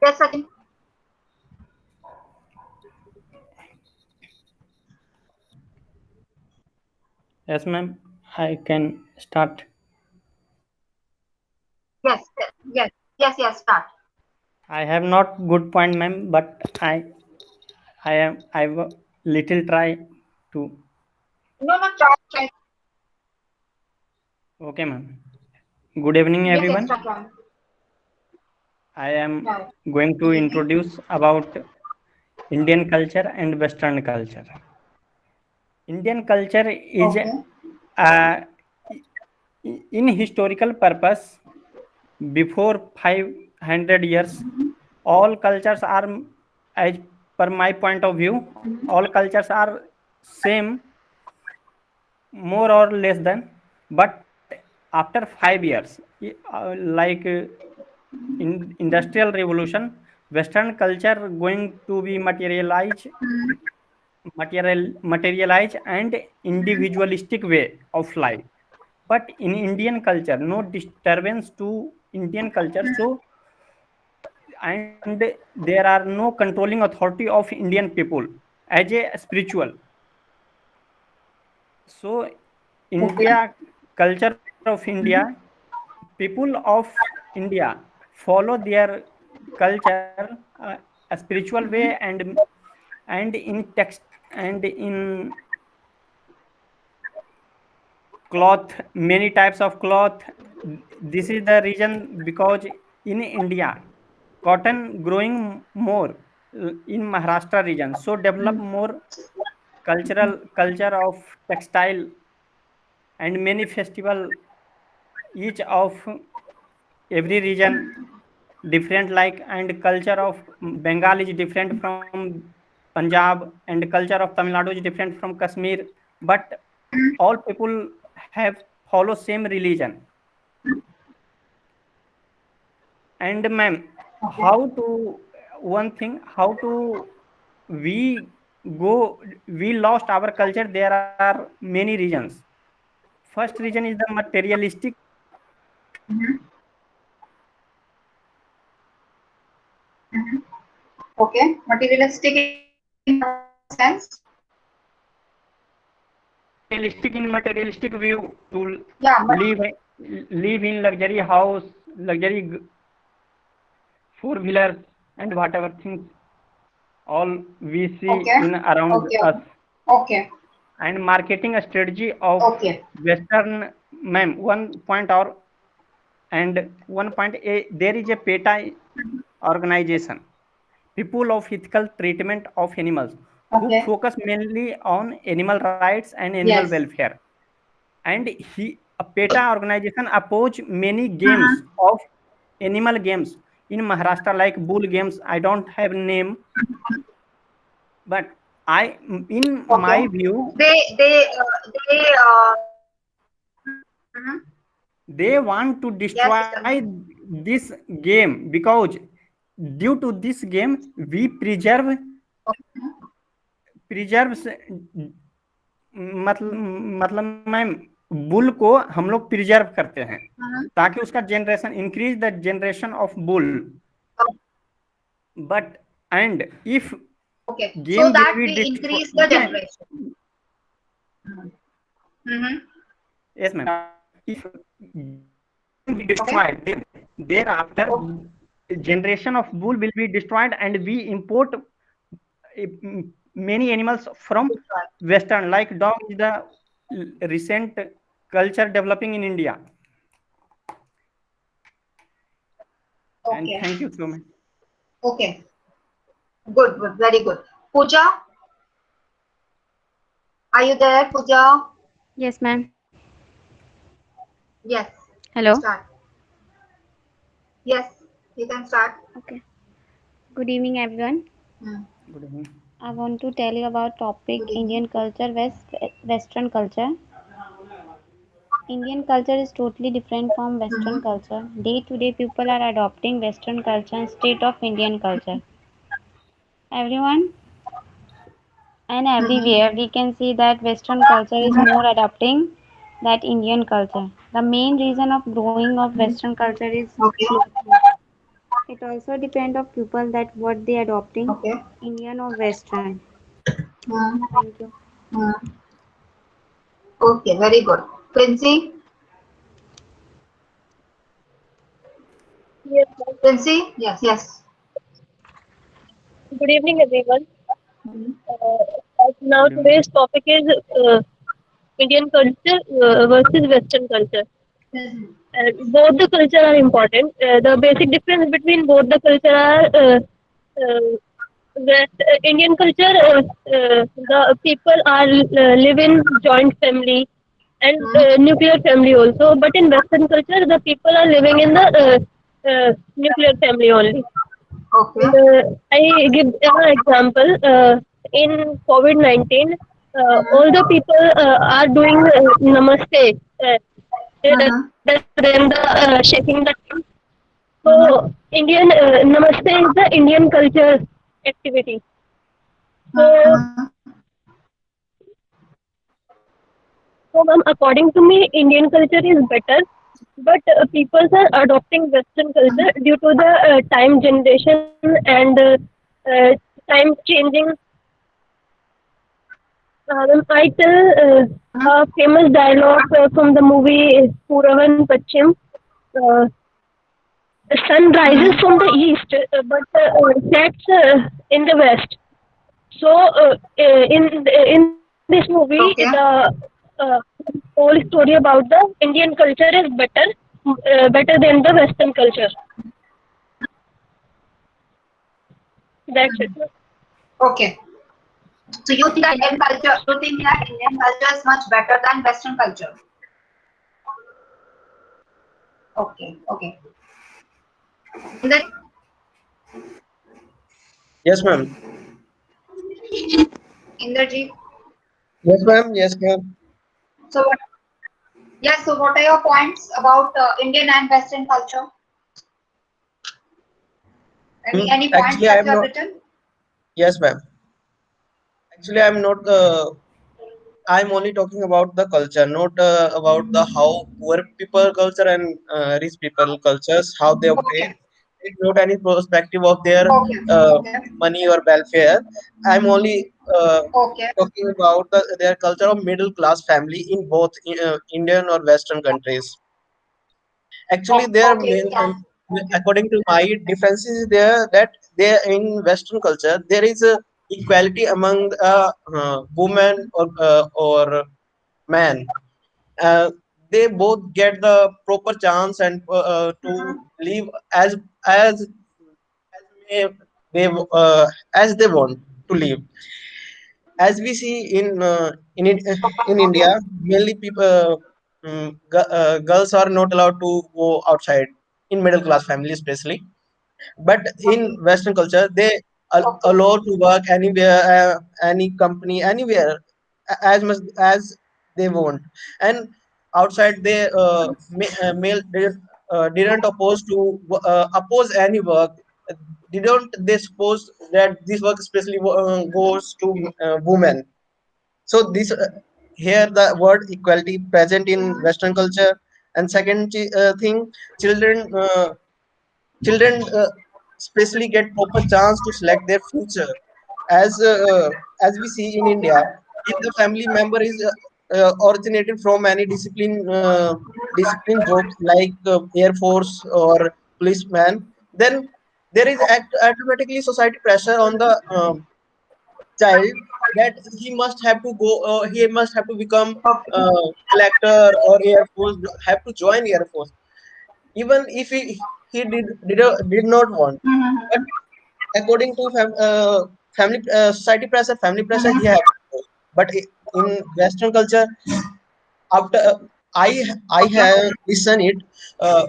Yes, Sachin. Yes, ma'am. I can start. Yes, yes. Start. I have not good point, ma'am, but I will little try to. No, no, try. Okay, ma'am. Good evening, Yes, yes, everyone. try. I am Right. going to Good evening. introduce about Indian culture and Western culture. Indian culture is Okay. uh, in historical purpose before 500 years. All cultures are, as per my point of view, all cultures are same, more or less than. But after 5 years, like in industrial revolution, Western culture going to be materialize and individualistic way of life. But in Indian culture, no disturbance to Indian culture. So, and there are no controlling authority of Indian people as a spiritual. So, Okay. India, culture of India, people of India follow their culture a spiritual way, and in text and in cloth, many types of cloth. This is the reason, because in India cotton growing more in Maharashtra region, so develop more culture of textile, and many festival, each of every region different, like, and culture of Bengal is different from Punjab, and culture of Tamil Nadu is different from Kashmir. But all people have follow same religion. And ma'am, Okay. how to, one thing, how to we go, we lost our culture, there are many reasons. First reason is the materialistic. Mm-hmm. Mm-hmm. Okay. Materialistic in what sense? Materialistic view to Yeah, but live live in luxury house, luxury four wheelers, and whatever things all we see okay. in around Okay. us. Okay. And marketing strategy of Okay. Western, ma'am, one point, or and one point a, there is a PETA organization, people of ethical treatment of animals, who Okay. focus mainly on animal rights and animal Yes. welfare. And a PETA organization oppose many games Mm-hmm. of animal games in Maharashtra, like bull games. I don't have name, but I, in Okay. my view, They mhm. they want to Yes, destroy tell me. this game, because due to this game we preserves, मतलब ma'am, bull को हम लोग preserve करते हैं, Mhm. ताकि उसका generation increase the generation of bull. But and if Okay. So game that will be we increase the destroy. generation. Mm-hmm. Yes, ma'am. If game be Okay. destroyed, then thereafter Okay. generation of bull will be destroyed, and we import many animals from Western, like dog is the recent culture developing in India. And Okay. thank you so much. Okay. Good. Good. Very good. Pooja, are you there, Pooja? Yes, ma'am. Yes. Hello. Start. Yes. You can start. Okay. Good evening, everyone. Hmm. Good evening. I want to tell you about topic Good evening. Indian culture, Western culture. Indian culture is totally different from Mm-hmm. Western culture. Day to day, people are adopting Western culture instead of Indian culture. Everyone and Mm-hmm. everywhere, we can see that Western culture is more adopting that Indian culture. The main reason of growing of Western culture is Okay. clothing. It also depends of people that what they adopting, Okay. Indian or Western. Hmm. Thank you. Hmm. Okay, very good. Quincy? Yes, ma'am. Quincy? Yes, yes. Good evening, everyone. Hmm. Now Good evening. today's topic is Indian culture versus Western culture. Mhm. Both the culture are important. The basic difference between both the culture are Indian culture. The people are live in joint family and Hmm. nuclear family also. But in Western culture, the people are living in the nuclear family only. Okay. I give an example. In COVID-19, Hmm. all the people are doing namaste rather Hmm. than the shaking the hand. Hmm. So Indian namaste is the Indian culture activity. So, Hmm. so according to me, Indian culture is better, but people are adopting Western culture due to the time generation and uh, time changing. I tell a famous dialogue from the movie Puravan Pachim. Uh, the sun rises from the east, but sets in the west. So in this movie, Okay. the uh, whole story about the Indian culture is better than the Western culture. That's it. Okay. So you think that Indian culture is much better than Western culture? Okay. Okay. Inderjeet? Yes, ma'am. Inderjeet? Yes, ma'am. Yes, ma'am. So what? Yes. So what are your points about Indian and Western culture? Any points Actually, that I'm you have not. written? Yes, ma'am. Actually, I'm not. I'm only talking about the culture, not about the how poor people culture and rich people cultures, how they obtain. Okay. It's not any perspective of their Okay. uh, Okay. money or welfare. I'm only Okay. talking about their culture of middle class family in both Indian or Western countries. Actually, there Okay. main, Yes. Okay. according to my difference is there that there in Western culture there is a equality among woman or man. Uh, they both get the proper chance and to Mhm. live as may they as they want to live. As we see in India, Okay. mainly people girls are not allowed to go outside in middle class families, especially. But in Western culture, they Okay. allow to work anywhere, any company, anywhere, as much as they want. And outside, they male didn't oppose any work. They suppose that this work especially goes to women. So this here the word equality present in Mhm. Western culture. And second thing, children children especially get proper chance to select their future. As we see in India, if the family member is originated from any discipline jobs like air force or policeman, then there is automatically society pressure on the child that he must have to become Okay. collector or air force, have to join air force, even if he did not want. But Mhm. according to family society pressure, family pressure, he Mhm. have to go. But in Western culture, after I Okay. have listened it, uh,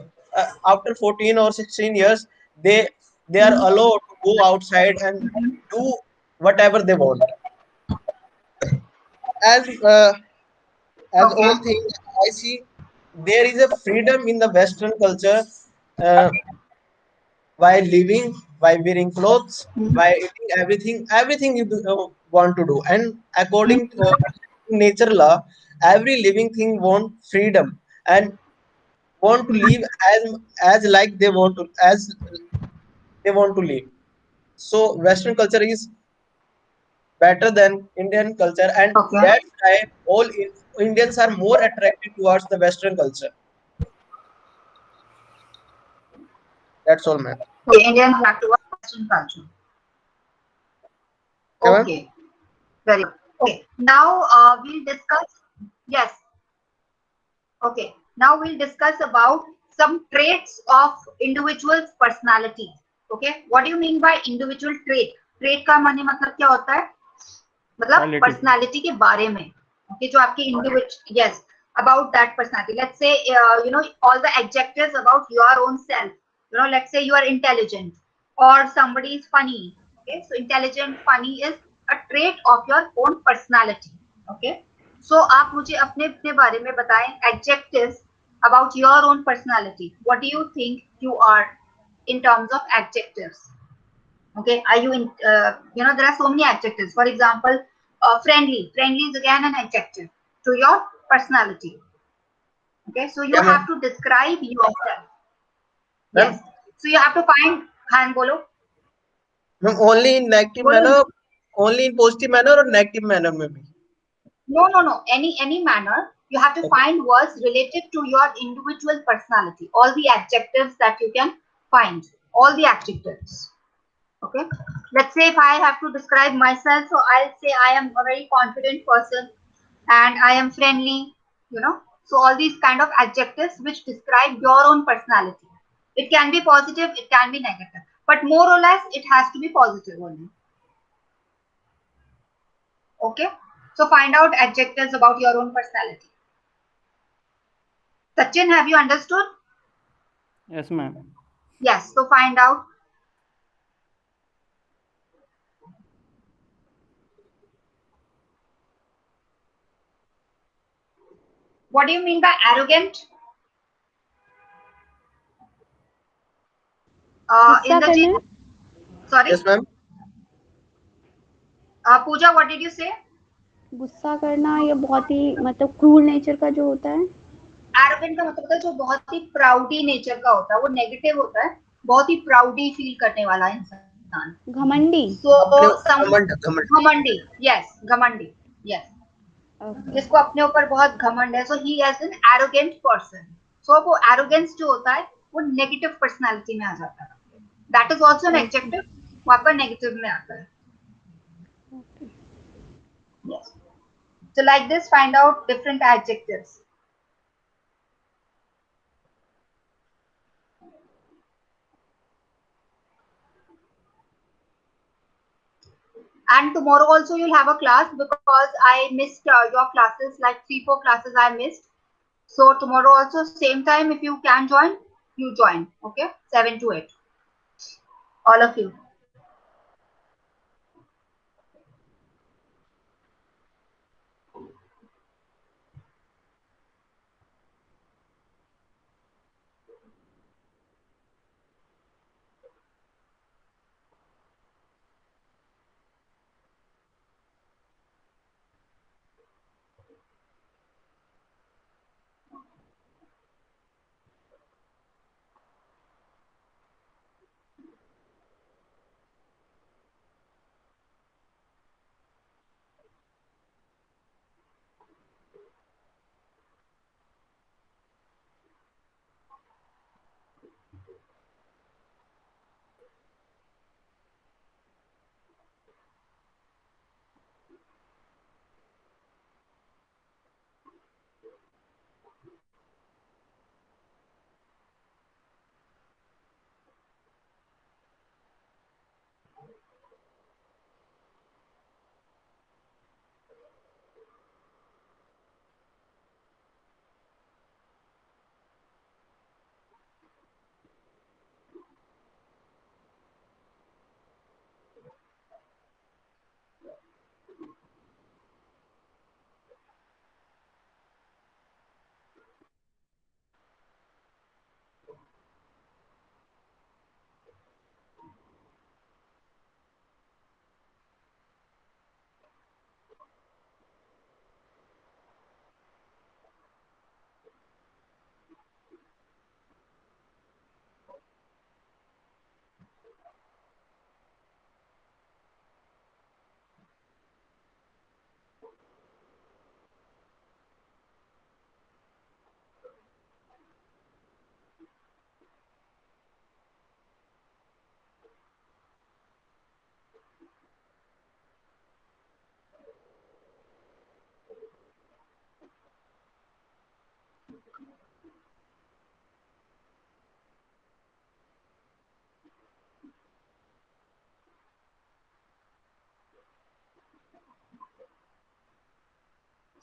after 14 or 16 years, they they are allowed to go outside and do whatever they want. as uh, as Okay. all things I see, there is a freedom in the Western culture, uh, while living, while wearing clothes, while eating everything you want to do. And according to nature law, every living thing want freedom and want to live as like they want to, as they want to live. So Western culture is better than Indian culture, and Okay. that's why Indians are more attracted towards the Western culture. That's all, man. Okay, Indian back to Western culture. Okay, ma'am? Okay, very good. Okay, now we'll discuss. Yes. Okay, now we'll discuss about some traits of individual's personality. Okay, what do you mean by individual trait? Trait का माने मतलब क्या होता है? मतलब Quality. Personality के बारे में. Okay, जो आपकी individual, yes, about that personality. Let's say all the adjectives about your own self. Let's say you are intelligent or somebody is funny. Okay, so intelligent, funny is a trait of your own personality. Okay, so आप मुझे अपने अपने बारे में बताएं adjectives about your own personality. What do you think you are in terms of adjectives? Okay, are you in there are so many adjectives. For example, friendly is again an adjective to your personality. Okay, so you Yeah, ma'am. have to describe yourself. Ma'am, Yes, so you have to find. Han bolo. ma'am, only in negative Bolo. manner, only in positive manner or negative manner maybe. No, any manner. You have to Okay. find words related to your individual personality, all the adjectives that you can find, all the adjectives. Okay, let's say if I have to describe myself, so I'll say I am a very confident person and I am friendly. So all these kind of adjectives which describe your own personality. It can be positive, it can be negative, but more or less it has to be positive only. Okay, so find out adjectives about your own personality. Sachin, have you understood? Yes, ma'am. Yes, so find out. What do you mean by arrogant? गुस्सा In the करना. sorry, Yes, ma'am. Pooja, what did you say? गुस्सा करना या बहुत ही मतलब क्रूर nature का जो होता है. एरोगेंट का मतलब होता है जो बहुत ही प्राउडी नेचर का होता है, वो नेगेटिव होता है, बहुत ही प्राउडी फील करने वाला इंसान. घमंडी. सो अपने सम घमंड. घमंडी, यस, घमंडी, यस, ओके. जिसको अपने ऊपर बहुत घमंड है, so he is an arrogant person. So वो एरोगेंस जो होता है वो नेगेटिव पर्सनालिटी में आ जाता है. That is also an adjective, वो आपका नेगेटिव में आता है. Yes, so like this, find out different adjectives. And tomorrow also you'll have a class because I missed your classes, like 3-4 classes I missed. So tomorrow also same time, if you can join, you join. Okay, 7 to 8, all of you.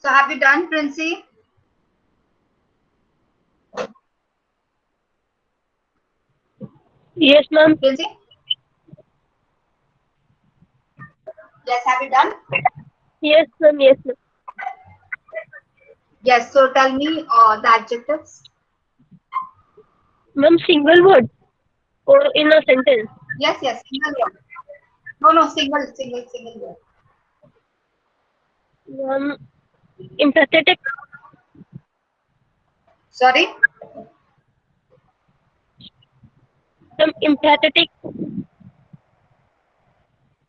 So have you done, Princey? Yes, ma'am. Princey? Yes, have you done? Yes, ma'am. Yes, ma'am. Yes, so tell me the adjectives. Ma'am, single word or in a sentence? Yes, yes, single word. No, single word. Ma'am, empathetic. Sorry? Ma'am, empathetic.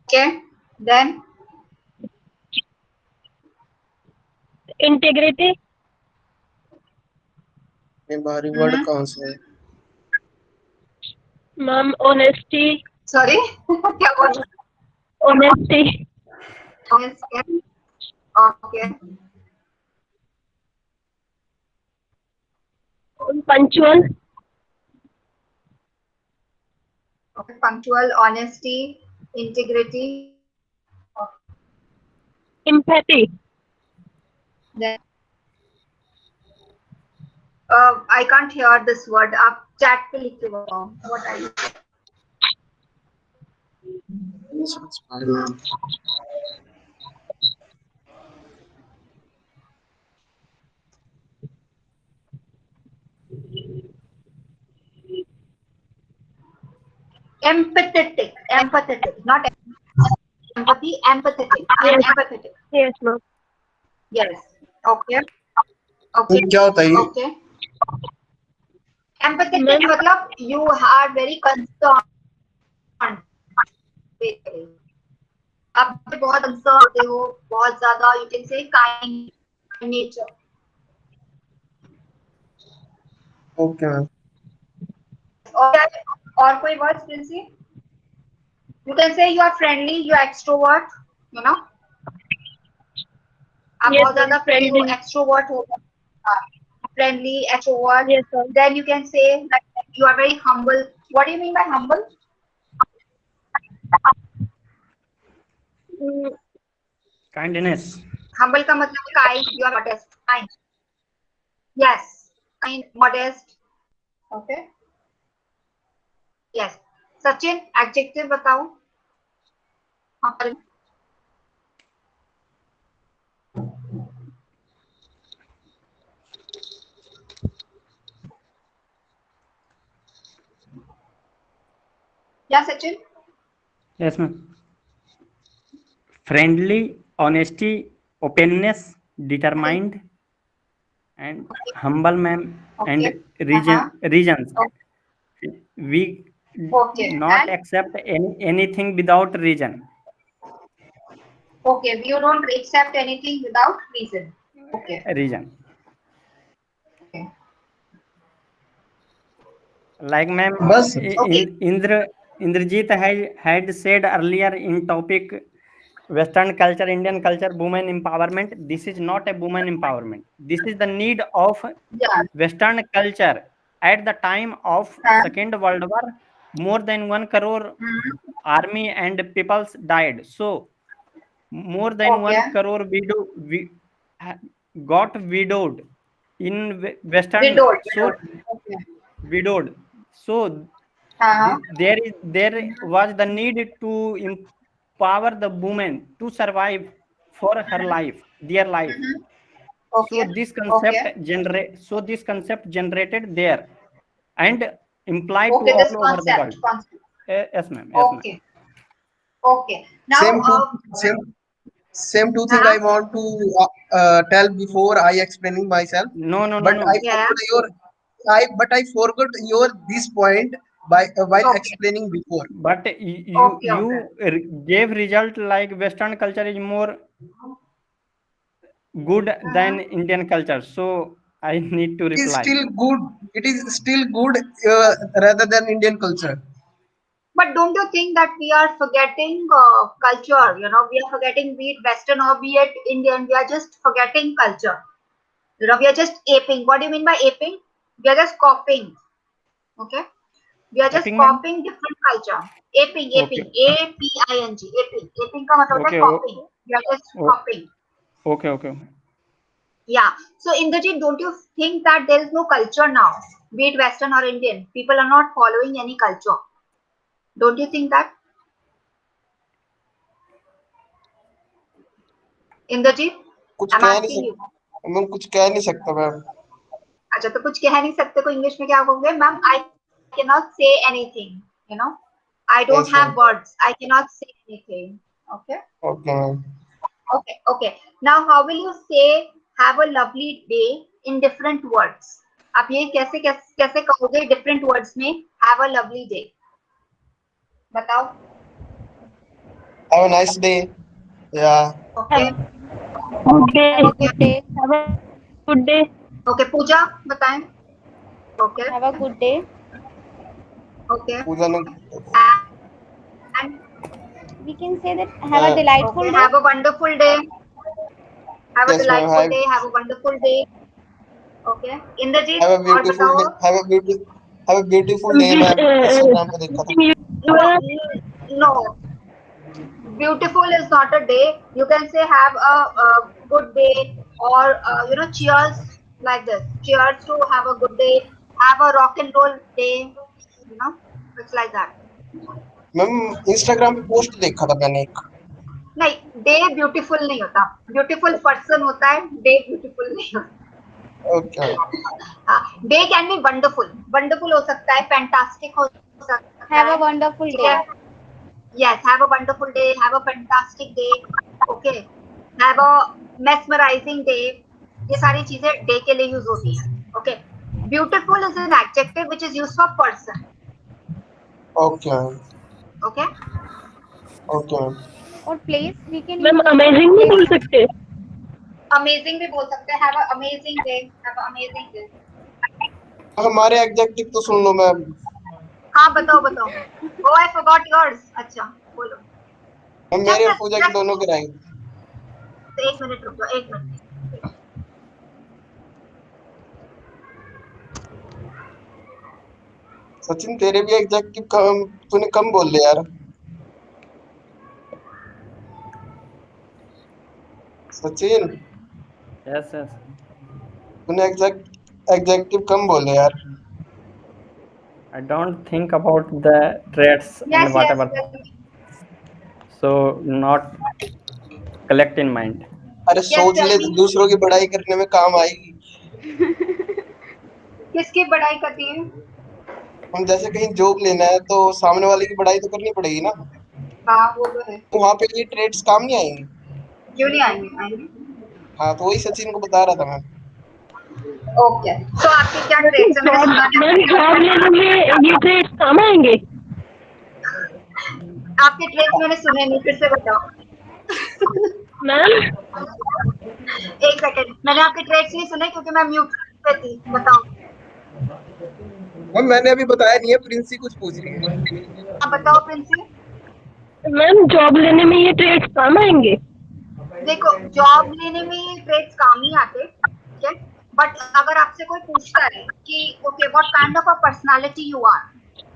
Okay, then Integrity. में बाहरी word कौन सा है? Ma'am, honesty. sorry. क्या बोला? Honesty. Yes, yes. Okay. Punctual. Okay, punctual, honesty, integrity. Empathy. Then I can't hear this word. आप chat पे लिख के बताओ. What are you? Empathetic, not empathy, empathetic. I am empathetic. Yes, ma'am. Yes. Okay. Okay. क्या होता है ये? Okay. Empathetic मतलब you are very concerned. आप बहुत concerned होते हो, बहुत ज़्यादा you can say kind nature. Okay, ma'am. और कोई words Princey? You can say you are friendly, you are extrovert, you know. आप Yes, बहुत ज़्यादा ma'am. friendly हो, Friendly. extrovert हो, friendly, extrovert. Yes, sir. Then you can say that you are very humble. What do you mean by humble? Mm, Kindness. Humble का मतलब kind, you are modest, kind. Yes, kind, modest. Okay. Yes. Sachin, adjective बताओ. Yeah, Sachin. Yes, ma'am. Friendly, honesty, openness, determined, and humble, ma'am, and reasons. We Okay. not And accept anything without reason. okay, you don't accept anything without reason. Okay. Reason. Okay. Like ma'am, बस Okay. Indrajit had said earlier in topic Western culture, Indian culture, women empowerment. This is not a women empowerment. This is the need of Yeah. Western culture. At the time of Huh? Second World War, more than 1 crore army and peoples died. So more than 1 Okay. crore got widowed in Western. Widowed. So Okay. widowed. So Uh-huh. there was the need to empower the woman to survive for her life, their life. So Okay. this Okay. concept generated there and implied to Okay. This all over the world. concept. Yes, ma'am. Yes, ma'am. Okay. Okay. Now, same two thing I want to tell before I explaining myself. No. But I Yeah. forgot your this point by while Okay. explaining before. But Okay. you gave result like Western culture is more good than Indian culture. So I need to It is reply. still good. It is still good rather than Indian culture. But don't you think that we are forgetting culture? You know, we are forgetting, be it Western or be it Indian. We are just forgetting culture. You know, we are just aping. What do you mean by aping? We are just copying. Okay. We are just Aping, ma'am? copying different culture. Aping. Okay. APING. Aping. Aping का मतलब होता है Okay. copying. We are just Oh. copying. Okay. Yeah. So Indrajit, don't you think that there is no culture now, be it Western or Indian? People are not following any culture. Don't you think that? Indrajit, कुछ I'm कह नहीं asking you. सकता ma'am, कुछ कह नहीं सकता ma'am. अच्छा, तो कुछ कह नहीं सकते को इंग्लिश में क्या कहोगे? Ma'am, I can not say anything, you know, I don't Yes, have ma'am. Words, I can not say anything. Okay, Okay, ma'am. okay, okay. Now how will you say have a lovely day in different words? आप ये कैसे कैसे कैसे कहोगे different words में have a lovely day? बताओ। Have a nice day. Yeah. Okay, Good day. Have a good day. Have a good day. Okay, Pooja बताएं। Okay, Have a good day. Okay, Pooja ने and We can say that have a uh, delightful okay, day. have a wonderful day, have a yes, ma'am. delightful day, have a wonderful day. Okay, Indrajit Have a और beautiful बताओ। day. Have a beautiful day, This, ma'am. Instagram पे देखा था। you are No, beautiful is not a day. You can say have a good day, or you know, cheers, like this. Cheers to have a good day. Have a rock and roll day. You know, it's like that. Ma'am Instagram पे post देखा था मैंने एक। नहीं, day beautiful नहीं होता, beautiful person होता है, डे ब्यूटीफुल नहीं होता। Okay. Day can be wonderful, wonderful हो सकता है, फैंटास्टिक हो सकता Have है, a wonderful ठीक day. है? Yes, have a wonderful day, have a fantastic day, okay, have a mesmerizing day. ये सारी चीजें डे के लिए यूज होती हैं, okay. Beautiful is an adjective which is used for person, Okay, ma'am. okay. Okay, ma'am. Or place we can ma'am use. Amazing नहीं बोल place. सकते? Amazing भी बोल सकते हैं, have a amazing day, have a amazing day. हमारे executive तो सुन लो ma'am. हाँ, बताओ बताओ। Oh, I forgot yours. अच्छा, बोलो। मैम मेरे और पूजा के दोनों के रहेंगे। तो एक मिनट रुक जाओ, एक मिनट। सचिन तेरे भी एग्जेक्टिव कम तूने कम बोल दिया यार। Sachin Yes, yes. तूने एग्जेक्टिव कम बोले यार। I don't think about the traits and Yes, yes, whatever. yes. So not collect in mind. अरे सोच tell ले me. दूसरों की बड़ाई करने में काम आएगी। किसकी बड़ाई करती है? हम जैसे कहीं जॉब लेना है तो सामने वाले की बड़ाई तो करनी पड़ेगी ना। हाँ, वो तो है। तो वहाँ पे ये ट्रेड्स काम नहीं आएंगे। क्यों नहीं आएंगे? आएंगे। हाँ तो वही सचिन को बता रहा था मैं। ओके, तो आपके क्या ट्रेड्स हैं? मैंने सुना मैम जॉब लेने में ये ट्रेड्स काम आएंगे? आपके ट्रेड्स मैंने सुने नहीं, फिर से बताओ। मैम एक सेकंड, मैंने आपके ट्रेड्स नहीं सुने क्योंकि मैं म्यूट पे थी। बताओ। मैम मैंने अभी बताया नहीं है, प्रिंसी कुछ पूछ रही है। आप बताओ प्रिंसी। मैम जॉब लेने में ये ट्रेड्स काम आएंगे? देखो, जॉब लेने में ये ट्रेड्स काम नहीं आते, ठीक है, बट अगर आपसे कोई पूछता है कि okay what kind of a personality you are,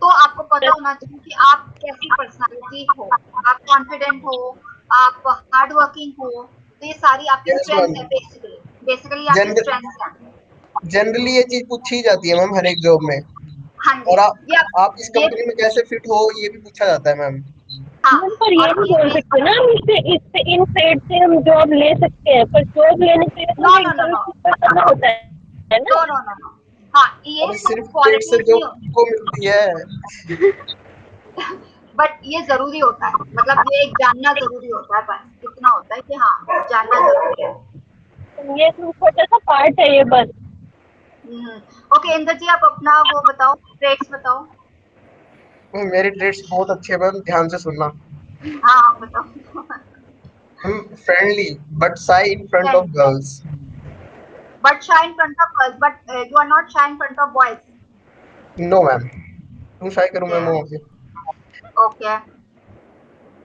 तो आपको पता होना चाहिए कि आप कैसी पर्सनालिटी हो। आप कॉन्फिडेंट हो, आप हार्ड वर्किंग हो, तो ये सारी आपकी Yes, स्ट्रेंथ ma'am. है। बेसिकली आपकी Gen- स्ट्रेंथ है। जनरली ये चीज पूछी जाती है मैम हर एक जॉब में। हाँ जी, और ये आप इस कंपनी में कैसे फिट हो ये भी पूछा जाता है मैम। हाँ, मैम पर ये और नहीं बोल सकते ना इससे इन ट्रेड से हम जॉब ले सकते हैं, पर जॉब लेने के लिए No, तो no, no, no. करना होता है नो ना? नो नो नो, हाँ, ये अभी सब सिर्फ पेट से क्वालिटीज जो नहीं होती, को मिलती है। बट ये जरूरी होता है, मतलब ये एक जानना जरूरी होता है, बस इतना होता है कि हाँ, जानना जरूरी है। ये तो छोटा सा पार्ट है ये बस। ओके इंद्र जी, आप अपना वो बताओ, ट्रेड्स बताओ। मैम मेरे ट्रेड्स बहुत अच्छे हैं मैम, ध्यान से सुनना। हाँ, आप बताओ। हम friendly but shy in front of girls. But shy in front of girls, but you are not shy in front of boys. No ma'am, क्यों शाई करूं मैं वहाँ पे? Okay,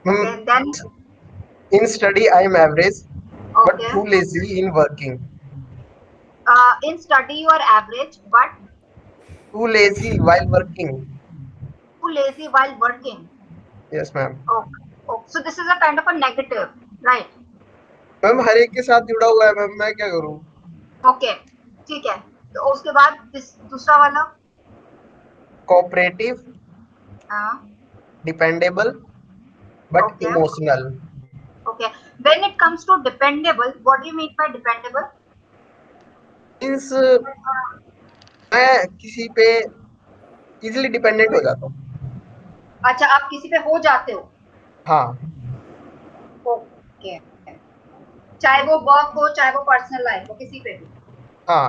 ma'am then in study I am average but okay, too lazy in working. In study you are average but too lazy while working. Too lazy while working. Yes ma'am. Okay, so this is a kind of a negative, right? Ma'am हर एक के साथ जुड़ा हुआ है ma'am, मैं क्या करूं? ओके, ठीक है। तो उसके बाद दूसरा वाला। कोऑपरेटिव, हाँ, dependable but okay, emotional. Okay. When it comes to dependable, what do you mean by dependable? Means मैं किसी पे इजिली डिपेंडेंट हो जाता हूँ। अच्छा, आप किसी पे हो जाते हो। हाँ ओके, चाहे वो वर्क हो, चाहे वो पर्सनल लाइफ हो, किसी पे भी। हाँ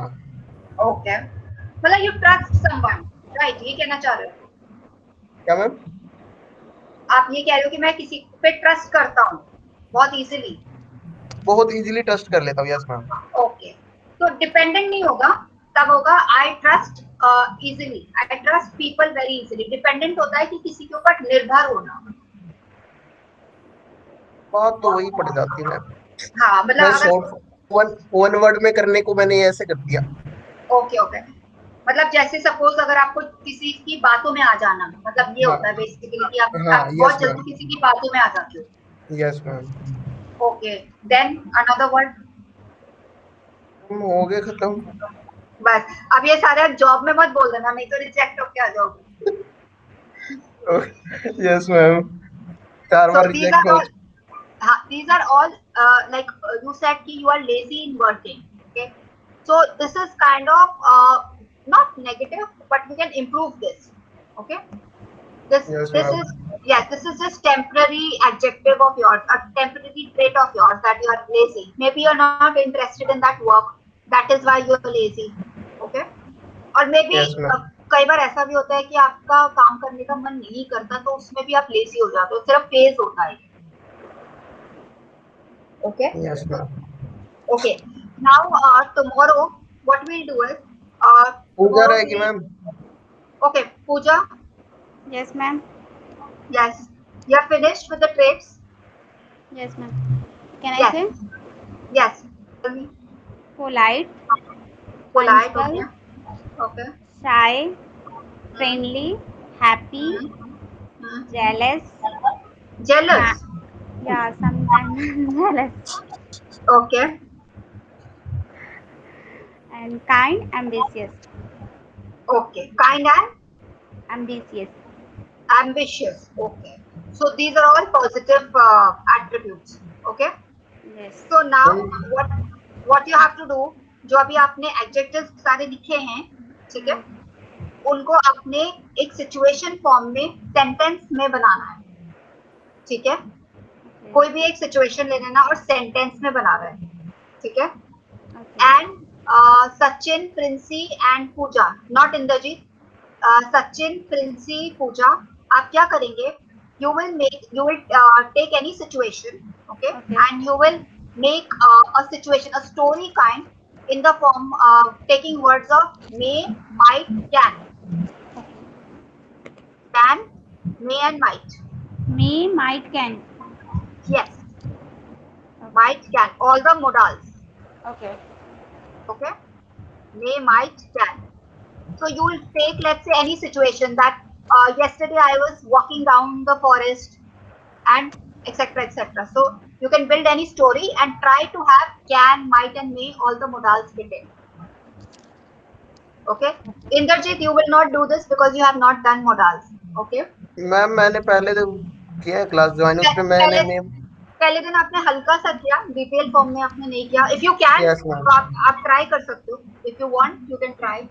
ओके, मतलब यू ट्रस्ट समवन, राइट? ये कहना चाह रहे हो क्या मैम? आप? ये कह रहे हो कि मैं किसी पे ट्रस्ट करता हूँ बहुत इजीली। बहुत इजीली ट्रस्ट कर लेता हूँ, यस मैम। ओके, तो डिपेंडेंट नहीं होगा, तब होगा I trust easily, I trust people very easily. Dependent होता है कि किसी के ऊपर निर्भर होना। बात तो वही पड़ जाती है मैम। हाँ, मतलब मैं अगर शॉर्ट वन वन वर्ड में करने को मैंने ऐसे कर दिया। ओके, ओके, मतलब जैसे सपोज अगर आपको किसी की बातों में आ जाना, मतलब ये हाँ होता है बेसिकली कि हाँ आप यस बहुत मैम, जल्दी किसी की बातों में आ जाते हो। Yes ma'am. Okay, then another word. हो गए खत्म। बस, अब ये सारे जॉब में मत बोल देना, नहीं तो रिजेक्ट होके आ जाओगे। Yes ma'am, 4 bar So these reject are हो all, these are all like you said कि you are lazy in working. Okay, so this is kind of not negative, but we can improve this. Okay, yes this ma'am, is, yes, this is just temporary adjective of yours, a temporary trait of yours that you are lazy. Maybe you're not interested in that work. That is why you're lazy. Okay, और may be yes ma'am, कई बार ऐसा भी होता है कि आपका काम करने का मन नहीं करता, तो उसमें भी आप लेजी हो जाते हो, सिर्फ फेज होता है। Okay, yes ma'am. Okay. Now tomorrow what we'll do is Pooja tomorrow रहेगी we'll, मैम। okay, Pooja, Yes, ma'am. yes, you're finished with the traits? Yes, ma'am. Can I Yes, say? yes. Tell me. Polite, Polite, okay, punctual, okay. shy, Hmm. friendly, happy, Hmm. Hmm. jealous. Jealous, Yeah, sometimes jealous. okay, And kind, ambitious. okay. Kind and Ambitious. ambitious, okay. So these are all positive attributes, okay. Yes. So now ma'am what what you have to do, जो अभी आपने adjectives सारे लिखे हैं, ठीक है, Hmm. उनको अपने एक सिचुएशन फॉर्म में सेंटेंस में बनाना है, ठीक है। Okay. कोई भी एक सिचुएशन ले लेना और सेंटेंस में बना रहा है, ठीक है। Okay. And Sachin, Princy and Pooja, not Inderjeet, Sachin, Princy, Pooja, आप क्या करेंगे? You will make, you will take any situation, okay, Okay. and you will make a situation, a story kind, in the form taking words of may, might, can, may and might. Me, might, can. Yes, might, can, all the modals, Okay. okay, may, might, can. So you will take, let's say, any situation that yesterday I was walking down the forest and etc. etc. So you can build any story and try to have can, might, and may, all the modals fit in. Okay. Inderjit, you will not do this because you have not done modals. Okay. Ma'am मैंने पहले तो किया class join, उस पे मैंने पहले name. पहले दिन आपने हल्का सा किया, डिटेल फॉर्म में आपने नहीं किया। If you can, yes ma'am, तो आप ट्राई कर सकते हो। If you want you can try,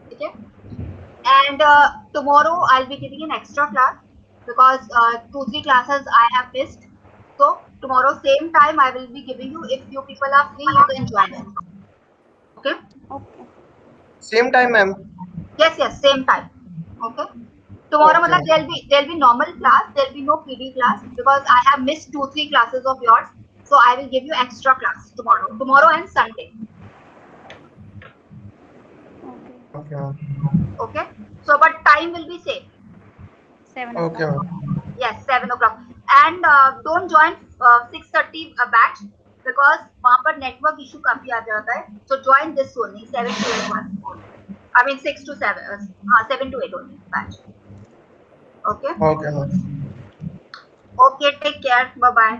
ठीक है। And tomorrow I'll be giving an extra class because 2-3 classes I have missed. So tomorrow same time I will be giving you. If you people are free, you can join in. Okay? Okay. Same time ma'am. Yes, yes, same time. Okay. Tomorrow, okay matlab, there'll be normal class. There'll be no PD class because I have missed 2-3 classes of yours. So I will give you extra class tomorrow and Sunday. Okay. Okay ma'am, Okay. So but time will be same. 7 okay o'clock. Ma'am, Yes, 7 o'clock. And don't join 6:30 batch because वहाँ पर network issue काफी आ जाता है. So join this only 7 to 8 only. I mean 6 to 7. 7 to 8 only batch. Okay. Okay ma'am. Okay. Take care. Bye bye.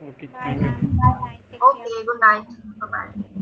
Okay, Bye, thank you. ma'am. Good night. Take care. Okay. Good night. Bye bye.